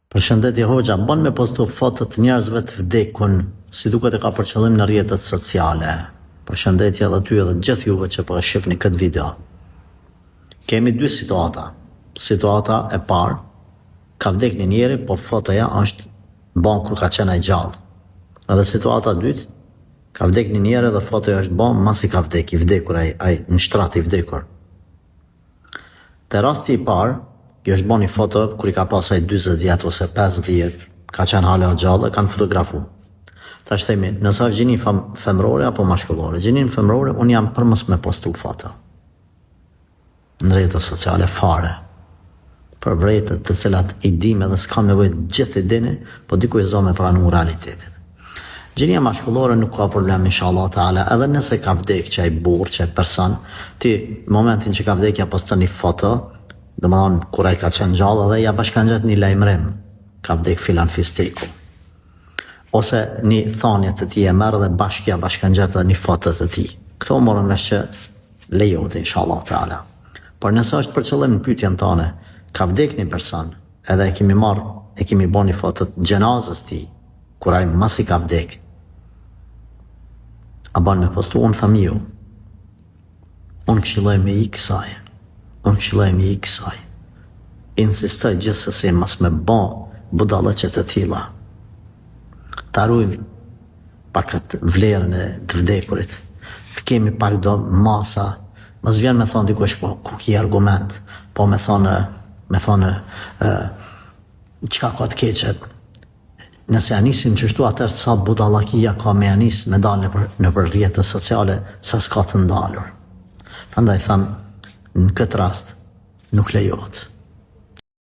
Përshëndetje Hoxha, bën me postu fotot njerëzve të vdekun, si duket e ka për qëllim në rrjetet sociale. Përshëndetje edhe ty edhe gjithë juve që po e shihni këtë video. Kemi dy situata. Situata e parë, ka vdek një njeri, por fotoja është bën kur ka qenë ai gjallë. Edhe situata e dytë, ka vdek një njeri dhe fotoja është bën masi ka vdek, i vdekur ai në shtrat i vdekur. Te rasti i parë, kjo është bën një foto kur i ka pasaj 40 vjet ose 50 vjet, ka qenë hala gjallë, kanë fotografu. Tash themi, nëse është gjini femrore apo mashkullore. Gjinin femrore, unë jam për mos me postu foto në rrjetet sociale fare. Për vërejtet të cilat i dim edhe s'kam nevojë gjithë i dini, po dikuj zdo me pranu realitetin. Gjinia mashkullore nuk ka problem inshallah taala, edhe nëse ka vdek që ai burr, që ai person, ti momentin që ka vdek ja poston një foto, domethënë kur ai ka qenë gjallë dhe ja bashkangjet një lajmërim, ka vdek filan fisteku. Ose një thanje të tij e merr dhe bashkë ja bashkangjet edhe një foto të tij. Këto morën vesh që lejohet inshallah taala. Por nëse është për qëllim në pyetjen tënde, ka vdek një person, edhe e kemi bën një foto të gjenazës tij, kur ai masi ka vdek, a ban me postu, unë tham ju, unë këshilloj me i kësaj, insistoj gjithsesi mas me bën budallëqe të tilla, ta rujmë pak atë vlerën e të vdekurit, të kemi pak do masa, mos vjen me thonë dikush po ku ki argument, po me thonë çka ka të keqe. Nëse ja nisin qështu atër sa budallakia ka me janis me dalë në për rrjetet sociale sa s'ka të ndalur. Prandaj tham, në këtë rast nuk lejohet.